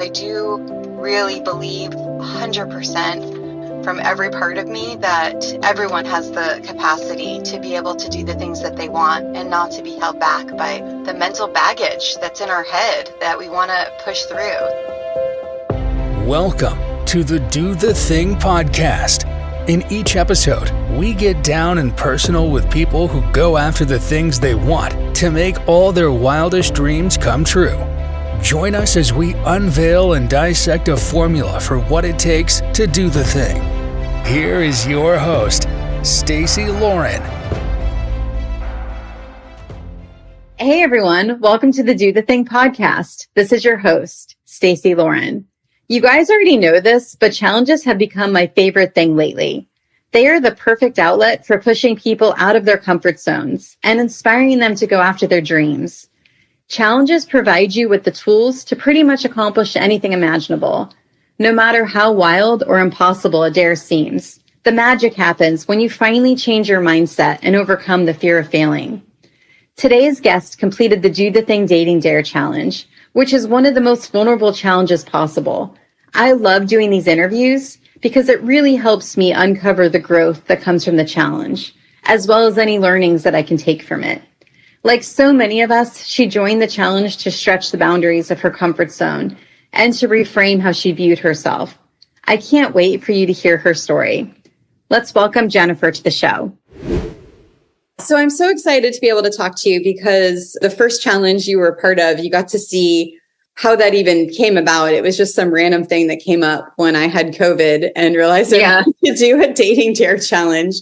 I do really believe 100% from every part of me that everyone has the capacity to be able to do the things that they want and not to be held back by the mental baggage that's in our head that we want to push through. Welcome to the Do the Thing podcast. In each episode, we get down and personal with people who go after the things they want to make all their wildest dreams come true. Join us as we unveil and dissect a formula for what it takes to do the thing. Here is your host, Stacey Lauren. Hey everyone, welcome to the Do the Thing podcast. This is your host, Stacey Lauren. You guys already know this, but challenges have become my favorite thing lately. They are the perfect outlet for pushing people out of their comfort zones and inspiring them to go after their dreams. Challenges provide you with the tools to pretty much accomplish anything imaginable. No matter how wild or impossible a dare seems, the magic happens when you finally change your mindset and overcome the fear of failing. Today's guest completed the Do the Thing Dating Dare Challenge, which is one of the most vulnerable challenges possible. I love doing these interviews because it really helps me uncover the growth that comes from the challenge, as well as any learnings that I can take from it. Like so many of us, she joined the challenge to stretch the boundaries of her comfort zone and to reframe how she viewed herself. I can't wait for you to hear her story. Let's welcome Jennifer to the show. So I'm so excited to be able to talk to you because the first challenge you were a part of, you got to see how that even came about. It was just some random thing that came up when I had COVID and realized I wanted to do a dating dare challenge.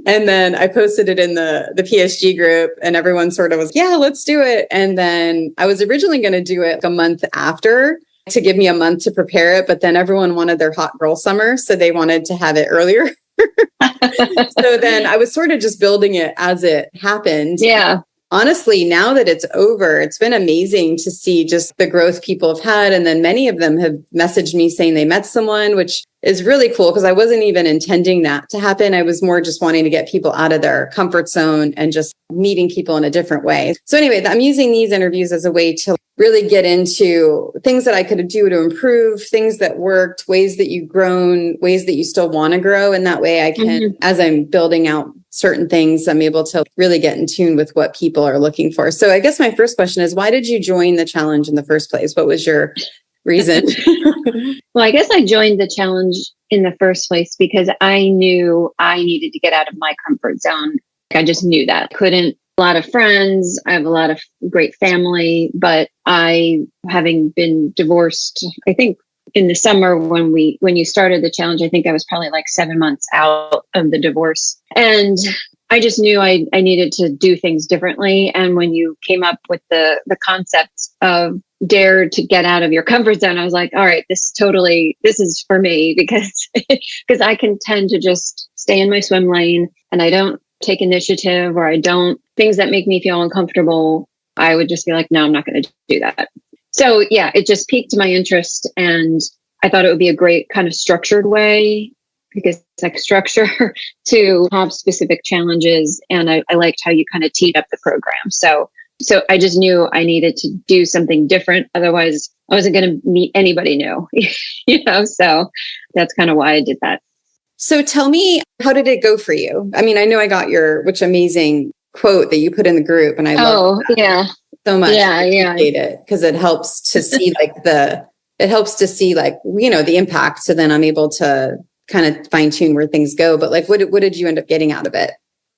And then I posted it in the PSG group and everyone sort of was, yeah, let's do it. And then I was originally going to do it a month after to give me a month to prepare it. But then everyone wanted their hot girl summer. So they wanted to have it earlier. So then I was sort of just building it as it happened. Yeah. Honestly, now that it's over, it's been amazing to see just the growth people have had. And then many of them have messaged me saying they met someone, which is really cool because I wasn't even intending that to happen. I was more just wanting to get people out of their comfort zone and just meeting people in a different way. So anyway, I'm using these interviews as a way to really get into things that I could do to improve, things that worked, ways that you've grown, ways that you still want to grow. And that way I can, as I'm building out certain things, I'm able to really get in tune with what people are looking for. So I guess my first question is, why did you join the challenge in the first place? What was your reason? Well, I guess I joined the challenge in the first place because I knew I needed to get out of my comfort zone. I just knew that. A lot of friends, I have a lot of great family, but having been divorced, I think in the summer when you started the challenge, I think I was probably like 7 months out of the divorce. And I just knew I needed to do things differently. And when you came up with the concept of dare to get out of your comfort zone, I was like, all right, this is for me because I can tend to just stay in my swim lane and I don't take initiative or things that make me feel uncomfortable. I would just be like, no, I'm not going to do that. So yeah, it just piqued my interest and I thought it would be a great kind of structured way because it's like structure to have specific challenges. And I liked how you kind of teed up the program. So I just knew I needed to do something different. Otherwise I wasn't going to meet anybody new, so that's kind of why I did that. So tell me, how did it go for you? I mean, I know I got which amazing quote that you put in the group and I love that so much. Yeah. I appreciate it because it helps to see the impact. So then I'm able to kind of fine tune where things go. But like, what did you end up getting out of it?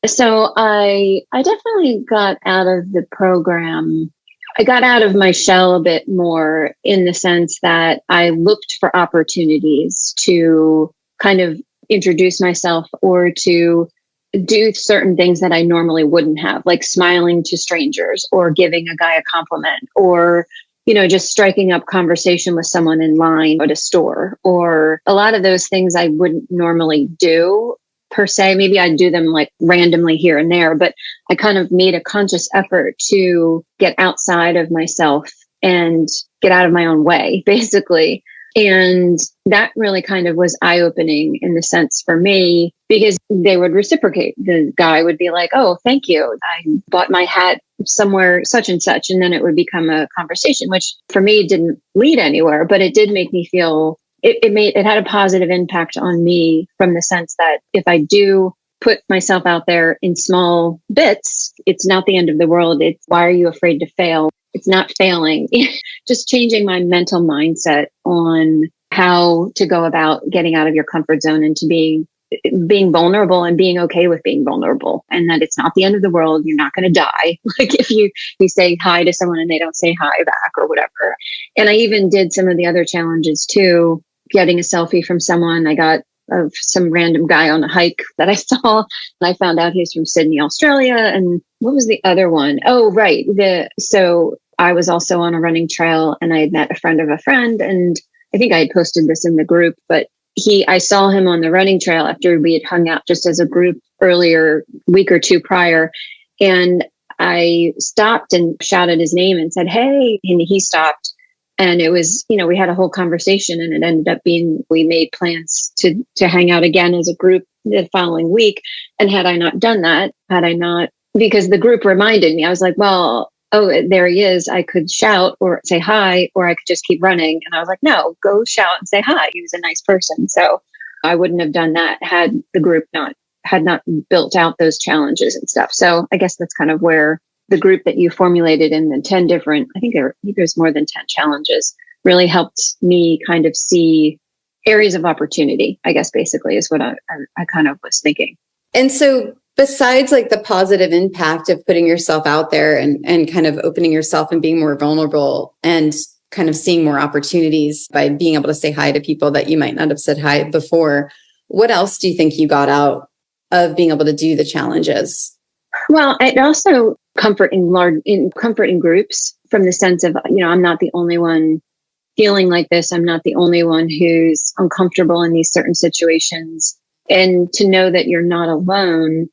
So I definitely got out of the program. I got out of my shell a bit more in the sense that I looked for opportunities to kind of introduce myself or to do certain things that I normally wouldn't have, like smiling to strangers or giving a guy a compliment or, just striking up conversation with someone in line at a store, or a lot of those things I wouldn't normally do per se. Maybe I'd do them like randomly here and there, but I kind of made a conscious effort to get outside of myself and get out of my own way, basically. And that really kind of was eye-opening in the sense for me, because they would reciprocate. The guy would be like, oh, thank you. I bought my hat somewhere such and such. And then it would become a conversation, which for me didn't lead anywhere, but it did make me feel it had a positive impact on me from the sense that if I do put myself out there in small bits, it's not the end of the world. It's why are you afraid to fail? It's not failing. Just changing my mental mindset on how to go about getting out of your comfort zone and to being vulnerable and being okay with being vulnerable, and that it's not the end of the world. You're not going to die. Like if you say hi to someone and they don't say hi back or whatever. And I even did some of the other challenges too, getting a selfie from someone I got of some random guy on a hike that I saw. And I found out he was from Sydney, Australia. And what was the other one? Oh, right. So I was also on a running trail and I had met a friend of a friend. And I think I had posted this in the group, but I saw him on the running trail after we had hung out just as a group earlier, week or two prior. And I stopped and shouted his name and said, hey, and he stopped. And it was, we had a whole conversation, and it ended up being, we made plans to hang out again as a group the following week. And had I not done that, because the group reminded me, I was like, well, oh, there he is. I could shout or say hi, or I could just keep running. And I was like, no, go shout and say hi. He was a nice person. So I wouldn't have done that had the group had not built out those challenges and stuff. So I guess that's kind of where the group that you formulated in the 10 different, I think there's more than 10 challenges, really helped me kind of see areas of opportunity, I guess, basically is what I kind of was thinking. And so besides like the positive impact of putting yourself out there and kind of opening yourself and being more vulnerable and kind of seeing more opportunities by being able to say hi to people that you might not have said hi before, what else do you think you got out of being able to do the challenges? Well, it also comfort in groups, from the sense of, I'm not the only one feeling like this. I'm not the only one who's uncomfortable in these certain situations. And to know that you're not alone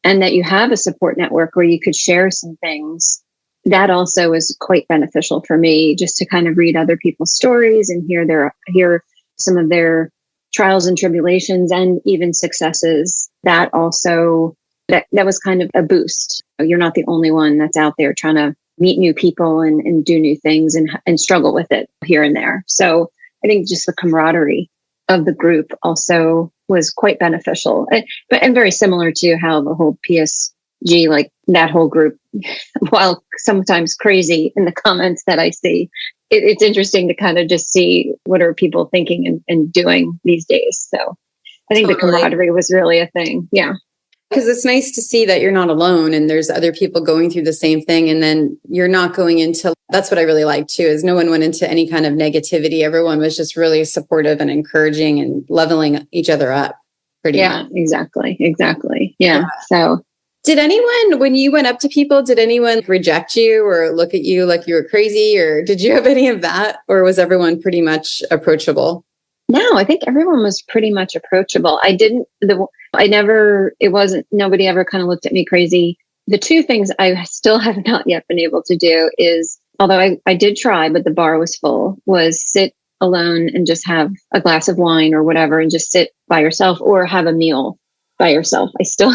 and that you have a support network where you could share some things, that also is quite beneficial for me, just to kind of read other people's stories and hear some of their trials and tribulations and even successes. That also, that was kind of a boost. You're not the only one that's out there trying to meet new people and do new things and struggle with it here and there. So I think just the camaraderie of the group also was quite beneficial, and very similar to how the whole PSG, like that whole group, while sometimes crazy in the comments that I see, it's interesting to kind of just see what are people thinking and doing these days. So I think the camaraderie was really a thing. Yeah. Because it's nice to see that you're not alone and there's other people going through the same thing. And then you're not going into, that's what I really like too, is no one went into any kind of negativity. Everyone was just really supportive and encouraging and leveling each other up. Yeah, exactly. Yeah. So did anyone, when you went up to people, did anyone reject you or look at you like you were crazy, or did you have any of that? Or was everyone pretty much approachable? No, I think everyone was pretty much approachable. Nobody ever kind of looked at me crazy. The two things I still have not yet been able to do is, although I did try, but the bar was full, was sit alone and just have a glass of wine or whatever and just sit by yourself, or have a meal by yourself. I still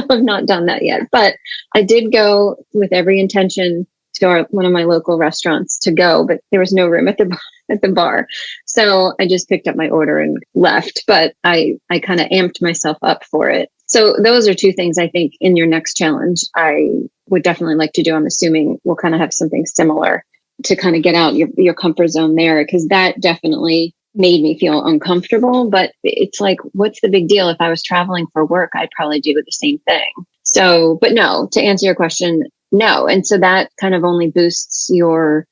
have not done that yet, but I did go with every intention to one of my local restaurants to go, but there was no room at the bar. So I just picked up my order and left, but I kind of amped myself up for it. So those are two things I think in your next challenge I would definitely like to do. I'm assuming we'll kind of have something similar to kind of get out your comfort zone there, because that definitely made me feel uncomfortable. But it's like, what's the big deal? If I was traveling for work, I'd probably do the same thing. So, but no, to answer your question, no. And so that kind of only boosts your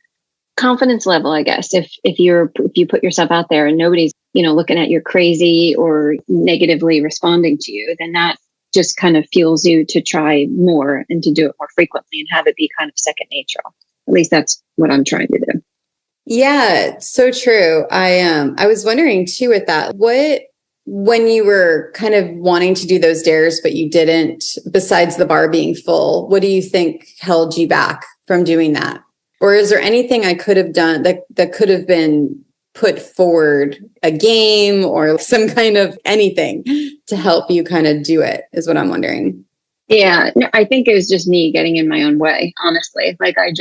confidence level, I guess. If you put yourself out there and nobody's, looking at you crazy or negatively responding to you, then that just kind of fuels you to try more and to do it more frequently and have it be kind of second nature. At least that's what I'm trying to do. Yeah, so true. I was wondering too with that, when you were kind of wanting to do those dares, but you didn't, besides the bar being full, what do you think held you back from doing that? Or is there anything I could have done that could have been put forward, a game or some kind of anything to help you kind of do it, is what I'm wondering. Yeah, no, I think it was just me getting in my own way, honestly. Like I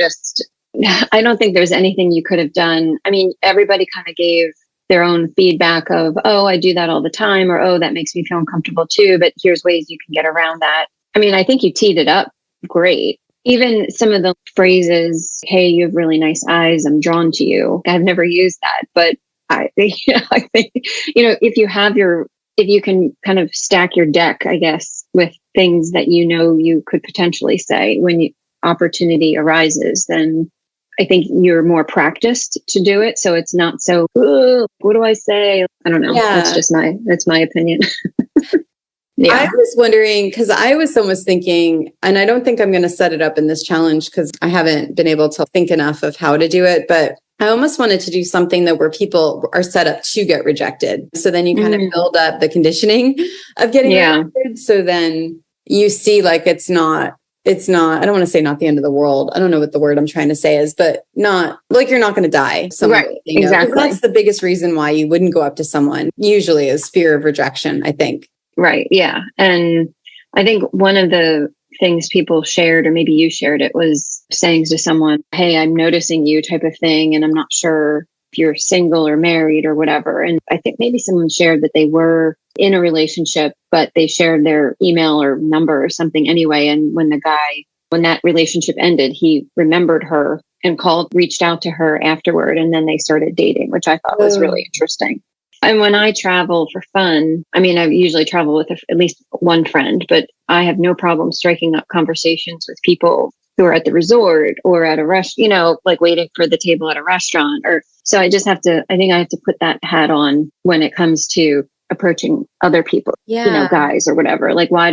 don't think there's anything you could have done. I mean, everybody kind of gave their own feedback of, oh, I do that all the time, or, oh, that makes me feel uncomfortable too, but here's ways you can get around that. I mean, I think you teed it up great. Even some of the phrases, hey, you have really nice eyes, I'm drawn to you. I've never used that, but I think, if you can kind of stack your deck, I guess, with things that you could potentially say when opportunity arises, then I think you're more practiced to do it. So it's not so, what do I say? I don't know. Yeah. That's my opinion. Yeah. I was wondering, because I was almost thinking, and I don't think I'm going to set it up in this challenge because I haven't been able to think enough of how to do it, but I almost wanted to do something that where people are set up to get rejected. So then you kind of build up the conditioning of getting rejected. So then you see like it's not, I don't want to say not the end of the world. I don't know what the word I'm trying to say is, but not like you're not going to die. Right. Exactly. That's the biggest reason why you wouldn't go up to someone usually is fear of rejection, I think. Right. Yeah. And I think one of the things people shared, or maybe you shared it, was saying to someone, hey, I'm noticing you type of thing. And I'm not sure if you're single or married or whatever. And I think maybe someone shared that they were in a relationship, but they shared their email or number or something anyway. And when that relationship ended, he remembered her and reached out to her afterward. And then they started dating, which I thought was really interesting. And when I travel for fun, I mean, I usually travel with at least one friend, but I have no problem striking up conversations with people who are at the resort or at a restaurant, like waiting for the table at a restaurant. So I think I have to put that hat on when it comes to approaching other people, guys or whatever. Like, why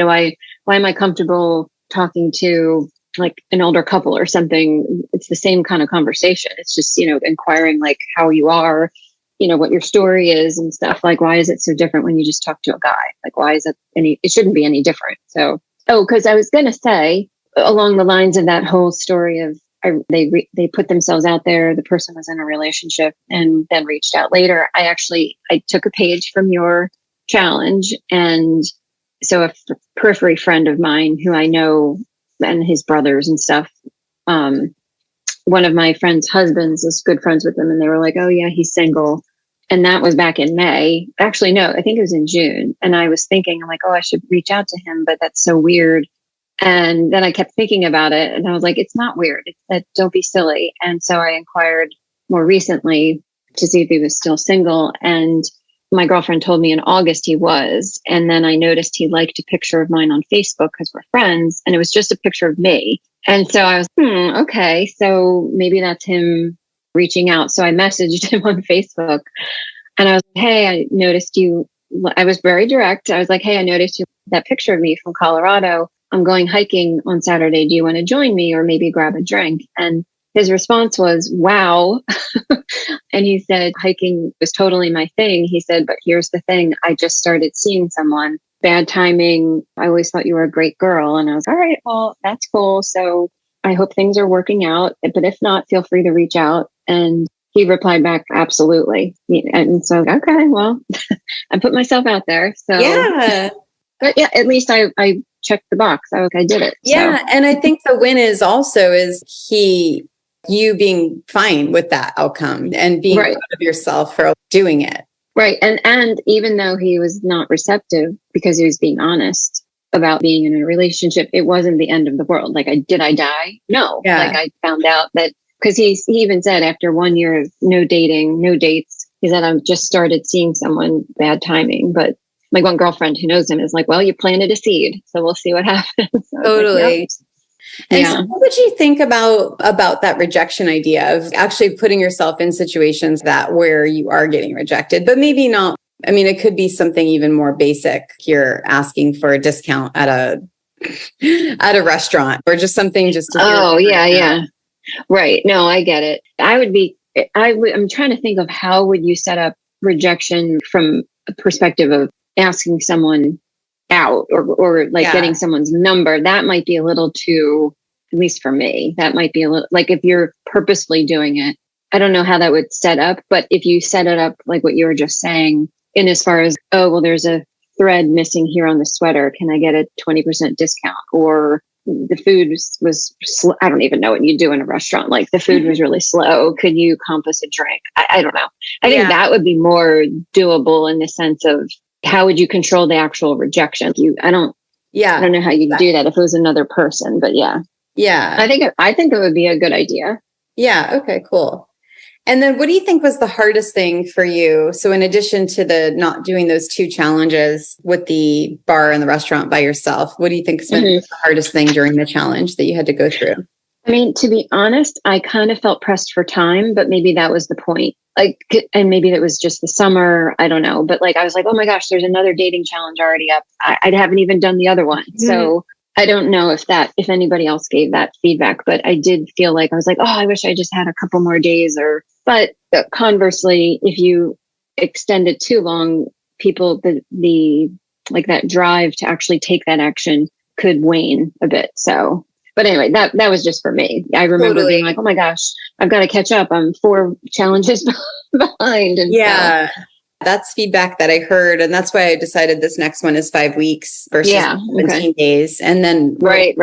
am I comfortable talking to like an older couple or something? It's the same kind of conversation. It's just, inquiring like how you are, what your story is and stuff. Like, why is it so different when you just talk to a guy? Like, why is it shouldn't be any different. So, because I was going to say along the lines of that whole story of they put themselves out there, the person was in a relationship and then reached out later. I took a page from your challenge. And so a periphery friend of mine who I know and his brothers and stuff, one of my friend's husbands is good friends with him. And they were like, oh yeah, he's single. And that was back in May. Actually, no, I think it was in June. And I was thinking, I'm like, oh, I should reach out to him, but that's so weird. And then I kept thinking about it and I was like, it's not weird. Don't be silly. And so I inquired more recently to see if he was still single. And my girlfriend told me in August he was. And then I noticed he liked a picture of mine on Facebook because we're friends. And it was just a picture of me. And so I was, okay, so maybe that's him reaching out. So I messaged him on Facebook and I was like, hey, I noticed you. I was very direct. I was like, hey, I noticed you that picture of me from Colorado. I'm going hiking on Saturday. Do you want to join me or maybe grab a drink? And his response was, wow. And he said, hiking was totally my thing. He said, but here's the thing. I just started seeing someone. Bad timing. I always thought you were a great girl. And I was, all right, well, that's cool. So I hope things are working out. But if not, feel free to reach out. And he replied back, absolutely. And so, okay, well, I put myself out there. So yeah. But yeah, at least I checked the box. I did it. Yeah. So. And I think the win is you being fine with that outcome and being proud of yourself for doing it. Right. And even though he was not receptive because he was being honest about being in a relationship, it wasn't the end of the world. Like, did I die? No. Yeah. Like, I found out that because he even said after 1 year of no dating, no dates, he said, I've just started seeing someone, bad timing. But my one girlfriend who knows him is like, well, you planted a seed. So we'll see what happens. Totally. Like, yep. And so what would you think about that rejection idea of actually putting yourself in situations where you are getting rejected, but maybe not? I mean, it could be something even more basic. You're asking for a discount at a restaurant or just something just to yeah. Right. No, I get it. I'm trying to think of how would you set up rejection from a perspective of asking someone out or getting someone's number. That might be a little too, at least for me, that might be a little, like if you're purposefully doing it, I don't know how that would set up, but if you set it up like what you were just saying in as far as, oh, well, there's a thread missing here on the sweater. Can I get a 20% discount? Or the food was I don't even know what you do in a restaurant. Like the food was really slow. Could you comp us a drink? I don't know. I think that would be more doable in the sense of how would you control the actual rejection? I don't know how you do that if it was another person, but yeah. I think it would be a good idea. Yeah. Okay, cool. And then what do you think was the hardest thing for you? So in addition to the not doing those 2 challenges with the bar and the restaurant by yourself, what do you think has been the hardest thing during the challenge that you had to go through? I mean, to be honest, I kind of felt pressed for time, but maybe that was the point. Like, and maybe it was just the summer. I don't know. But like, I was like, oh my gosh, there's another dating challenge already up. I haven't even done the other one. So I don't know if anybody else gave that feedback, but I did feel like I was like, oh, I wish I just had a couple more days. But conversely, if you extend it too long, people, the like that drive to actually take that action could wane a bit. So, but anyway, that was just for me. I remember being like, oh my gosh, I've got to catch up. I'm 4 challenges behind. And that's feedback that I heard. And that's why I decided this next one is 5 weeks versus 17 days. And then right.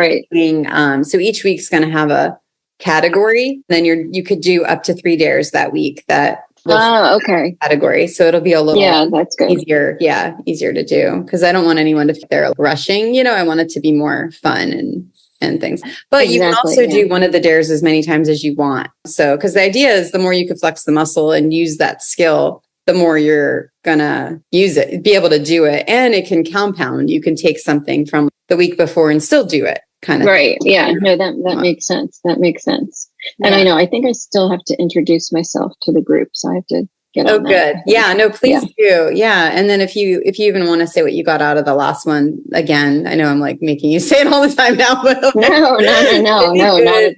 So each week's going to have a category. Then you could do up to 3 dares that week that category. So it'll be a little that's good. easier to do, because I don't want anyone to feel they're rushing. I want it to be more fun and things. But you can also do one of the dares as many times as you want. So, because the idea is the more you can flex the muscle and use that skill, the more you're gonna use it, be able to do it. And it can compound. You can take something from the week before and still do it, kind of. Right. Yeah. No, that makes sense. That makes sense. And I think I still have to introduce myself to the group. So I have to get on that. Good. Yeah, no, please do. Yeah. And then if you even want to say what you got out of the last one, again, I know I'm like making you say it all the time now, but no.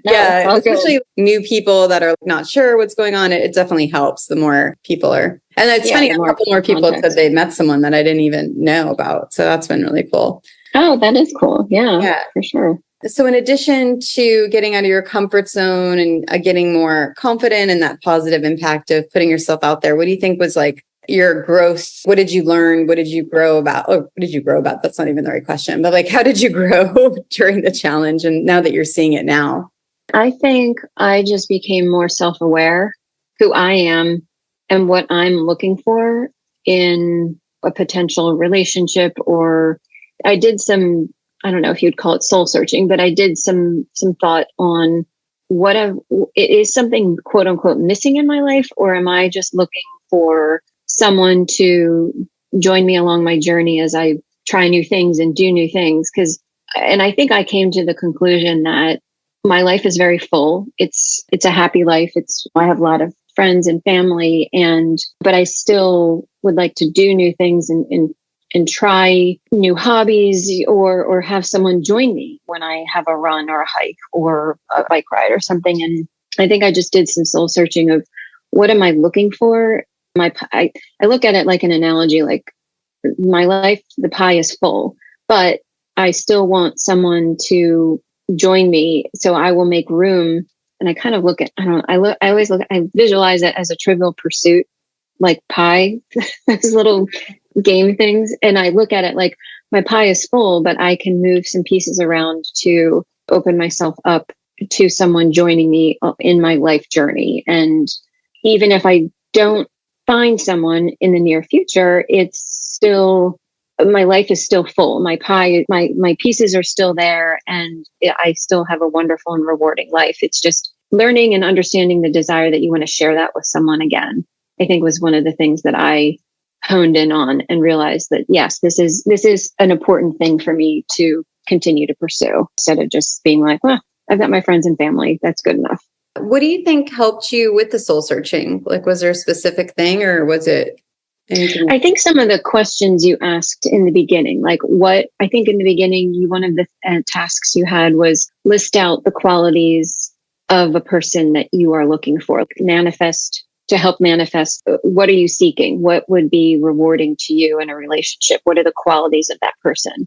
Yeah. Especially new people that are not sure what's going on. It definitely helps the more people are. And it's funny, a couple more people said they met someone that I didn't even know about. So that's been really cool. Oh, that is cool. Yeah, for sure. So in addition to getting out of your comfort zone and getting more confident in that positive impact of putting yourself out there, what do you think was like your growth? What did you learn? What did you grow about? Oh, what did you grow about? That's not even the right question, but like, how did you grow during the challenge? And now that you're seeing it now? I think I just became more self-aware who I am and what I'm looking for in a potential relationship. Or I did some, I don't know if you'd call it soul searching, but I did some thought on is something quote unquote missing in my life, or am I just looking for someone to join me along my journey as I try new things and do new things? And I think I came to the conclusion that my life is very full. It's a happy life. I have a lot of friends and family, but I still would like to do new things and try new hobbies or have someone join me when I have a run or a hike or a bike ride or something. And I think I just did some soul searching of what am I looking for? I look at it like an analogy, like my life, the pie is full, but I still want someone to join me. So I will make room. And I kind of look at, I visualize it as a Trivial Pursuit, like pie, those little game things. And I look at it like my pie is full, but I can move some pieces around to open myself up to someone joining me in my life journey. And even if I don't find someone in the near future, my life is still full. My pie, my pieces are still there, and I still have a wonderful and rewarding life. It's just learning and understanding the desire that you want to share that with someone again, I think was one of the things that I honed in on and realized that, yes, this is an important thing for me to continue to pursue, instead of just being like, well, I've got my friends and family. That's good enough. What do you think helped you with the soul searching? Like, was there a specific thing, or was it anything? I think some of the questions you asked in the beginning, like I think in the beginning, one of the tasks you had was list out the qualities of a person that you are looking for, to help manifest. What are you seeking? What would be rewarding to you in a relationship? What are the qualities of that person?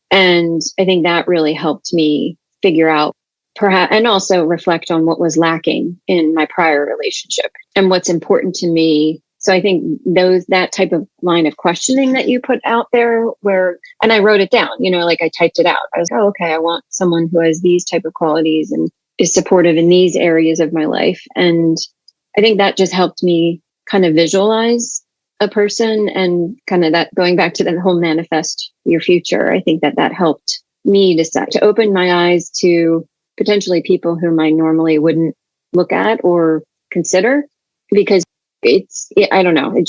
And I think that really helped me figure out perhaps, and also reflect on what was lacking in my prior relationship and what's important to me So I think that type of line of questioning that you put out there and I wrote it down, like I typed it out. I was like, oh, okay, I want someone who has these type of qualities and is supportive in these areas of my life. And I think that just helped me kind of visualize a person, and kind of that going back to the whole manifest your future. I think that helped me decide to open my eyes to potentially people whom I normally wouldn't look at or consider, because I don't know. I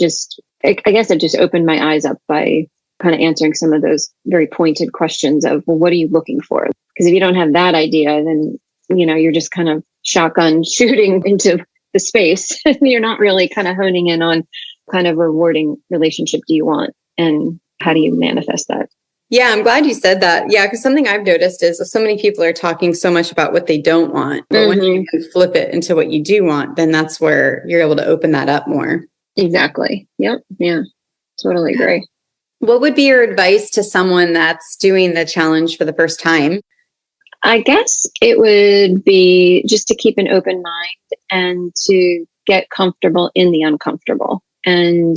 guess it just opened my eyes up by kind of answering some of those very pointed questions of, well, what are you looking for? Because if you don't have that idea, then, you're just kind of shotgun shooting into the space. You're not really kind of honing in on kind of rewarding relationship do you want, and how do you manifest that? Yeah, I'm glad you said that. Yeah, because something I've noticed is so many people are talking so much about what they don't want, but when you can flip it into what you do want, then that's where you're able to open that up more. Exactly. Yep. Yeah, totally agree. What would be your advice to someone that's doing the challenge for the first time? I guess it would be just to keep an open mind and to get comfortable in the uncomfortable. And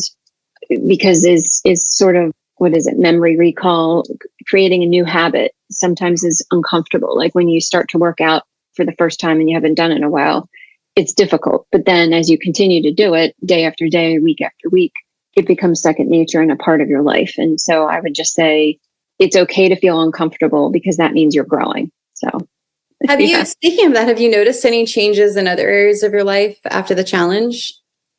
because is sort of, what is it? Memory recall, creating a new habit sometimes is uncomfortable. Like when you start to work out for the first time and you haven't done it in a while, it's difficult. But then as you continue to do it day after day, week after week, it becomes second nature and a part of your life. And so I would just say it's okay to feel uncomfortable, because that means you're growing. So speaking of that, have you noticed any changes in other areas of your life after the challenge?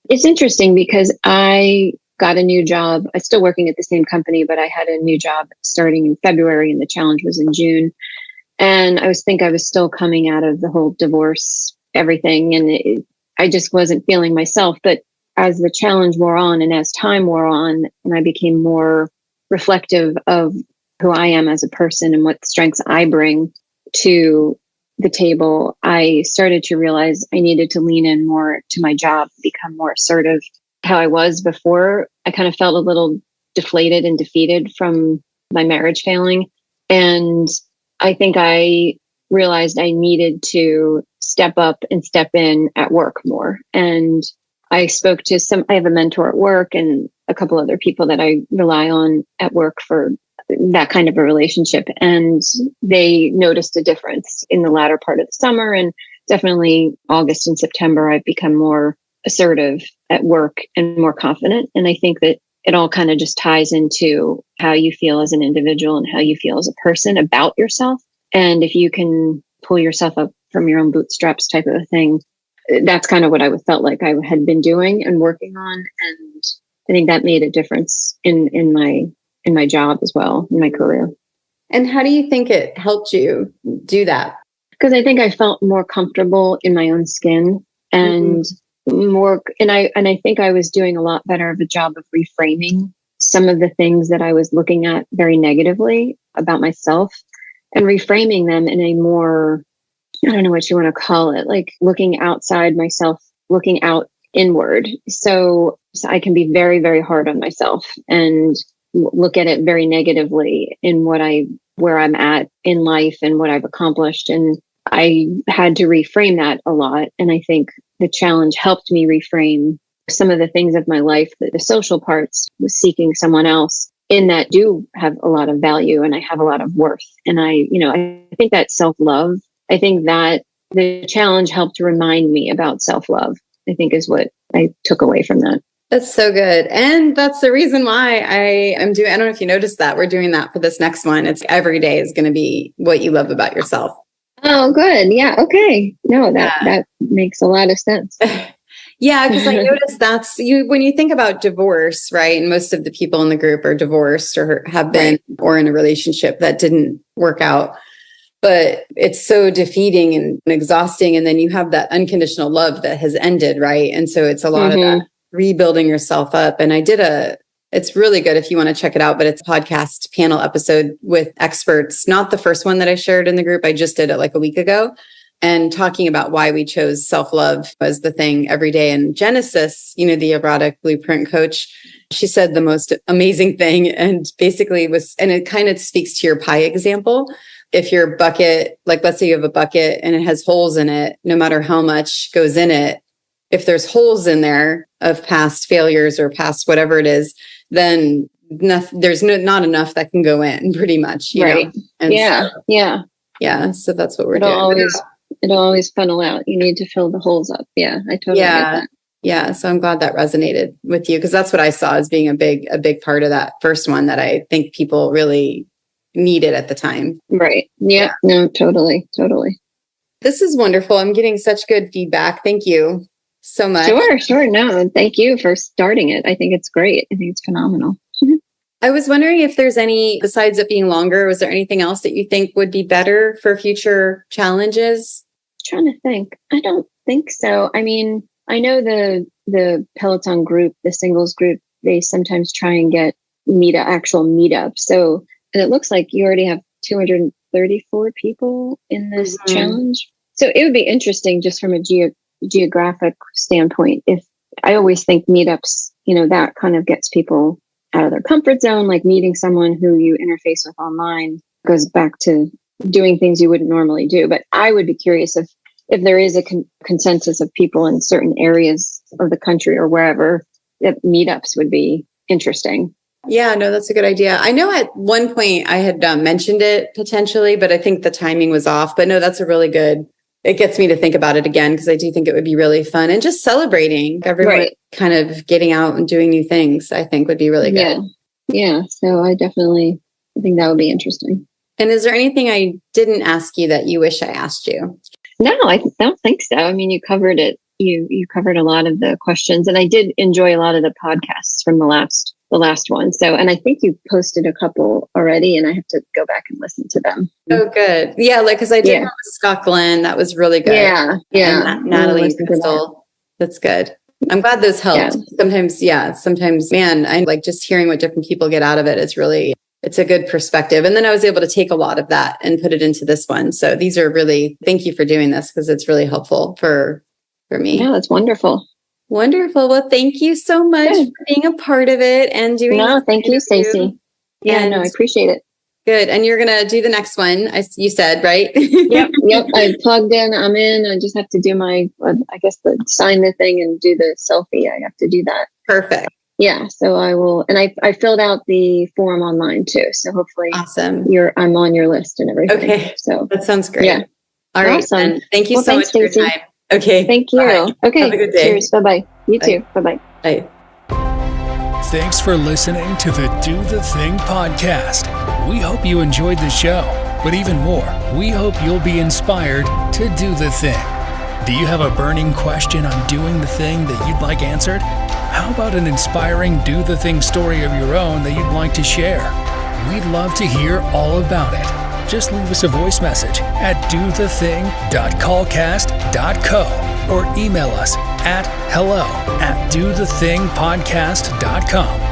It's interesting because I got a new job. I'm still working at the same company, but I had a new job starting in February and the challenge was in June. And I was still coming out of the whole divorce, everything. And I just wasn't feeling myself. But as the challenge wore on and as time wore on, and I became more reflective of who I am as a person and what strengths I bring to the table, I started to realize I needed to lean in more to my job, become more assertive. How I was before, I kind of felt a little deflated and defeated from my marriage failing. And I think I realized I needed to step up and step in at work more. And I spoke to I have a mentor at work and a couple other people that I rely on at work for that kind of a relationship. And they noticed a difference in the latter part of the summer, and definitely August and September, I've become more assertive at work and more confident. And I think that it all kind of just ties into how you feel as an individual and how you feel as a person about yourself. And if you can pull yourself up from your own bootstraps type of a thing, that's kind of what I felt like I had been doing and working on. And I think that made a difference in my job as well, in my career. And how do you think it helped you do that? Because I think I felt more comfortable in my own skin and more, and I think I was doing a lot better of a job of reframing some of the things that I was looking at very negatively about myself, and reframing them in a more, I don't know what you want to call it, like looking outside myself, looking out inward. So I can be very, very hard on myself and look at it very negatively in where I'm at in life and what I've accomplished. And I had to reframe that a lot. And I think the challenge helped me reframe some of the things of my life, the social parts, was seeking someone else in that do have a lot of value and I have a lot of worth. And I think that self-love, I think that the challenge helped to remind me about self-love, I think is what I took away from that. That's so good. And that's the reason why I don't know if you noticed that we're doing that for this next one. It's every day is going to be what you love about yourself. Oh, good. Yeah. Okay. No, that makes a lot of sense. Yeah, because I noticed that's when you think about divorce, right? And most of the people in the group are divorced or have been or in a relationship that didn't work out. But it's so defeating and exhausting. And then you have that unconditional love that has ended, right? And so it's a lot of that rebuilding yourself up. And it's really good if you want to check it out, but it's a podcast panel episode with experts, not the first one that I shared in the group. I just did it like a week ago, and talking about why we chose self-love as the thing every day. And Genesis, the erotic blueprint coach, she said the most amazing thing, and basically and it kind of speaks to your pie example. If your bucket, like let's say you have a bucket and it has holes in it, no matter how much goes in it, if there's holes in there of past failures or past whatever it is, then there's not enough that can go in pretty much. You know? And yeah. So that's what we're doing. It'll always funnel out. You need to fill the holes up. Yeah. I totally get that. Yeah. So I'm glad that resonated with you, because that's what I saw as being a big part of that first one that I think people really needed at the time. Right. Yeah. No, totally. This is wonderful. I'm getting such good feedback. Thank you so much. Sure. No, thank you for starting it. I think it's great. I think it's phenomenal. I was wondering if there's any, besides it being longer, was there anything else that you think would be better for future challenges? I'm trying to think. I don't think so. I mean, I know the Peloton group, the singles group, they sometimes try and get actual meetups. So, and it looks like you already have 234 people in this challenge. So it would be interesting just from a geographic standpoint. If I always think meetups, that kind of gets people out of their comfort zone, like meeting someone who you interface with online goes back to doing things you wouldn't normally do. But I would be curious if there is a consensus of people in certain areas of the country or wherever, that meetups would be interesting. Yeah, no, that's a good idea. I know at one point I had mentioned it potentially, but I think the timing was off. But no, that's a really good, it gets me to think about it again, because I do think it would be really fun, and just celebrating everyone kind of getting out and doing new things, I think would be really good. Yeah. So I think that would be interesting. And is there anything I didn't ask you that you wish I asked you? No, I don't think so. I mean, you covered it. You covered a lot of the questions, and I did enjoy a lot of the podcasts from the last one. So, and I think you posted a couple already, and I have to go back and listen to them. Oh, good. Yeah, because I did one with Scott Glenn. That was really good. Yeah. And Natalie Crystal. That's good. I'm glad those helped. Sometimes, man, I like just hearing what different people get out of it. It's a good perspective. And then I was able to take a lot of that and put it into this one. So these are really, thank you for doing this, because it's really helpful for me. Yeah, that's wonderful. Wonderful. Well, thank you so much for being a part of it and doing. No, thank you, Stacey. Yeah, no, I appreciate it. Good. And you're going to do the next one, you said, right? Yep. I plugged in. I'm in. I just have to do sign the thing and do the selfie. I have to do that. Perfect. Yeah. So I will. And I filled out the form online too. So hopefully awesome. I'm on your list and everything. Okay. So that sounds great. Yeah. All right. Awesome. Thank you so much for your time. Okay. Thank you. Bye. Okay. Have a good day. Cheers. Bye-bye. You too. Bye-bye. Bye. Thanks for listening to the Do the Thing podcast. We hope you enjoyed the show, but even more, we hope you'll be inspired to do the thing. Do you have a burning question on doing the thing that you'd like answered? How about an inspiring do the thing story of your own that you'd like to share? We'd love to hear all about it. Just leave us a voice message at dothething.callcast.co or email us at hello@dothethingpodcast.com.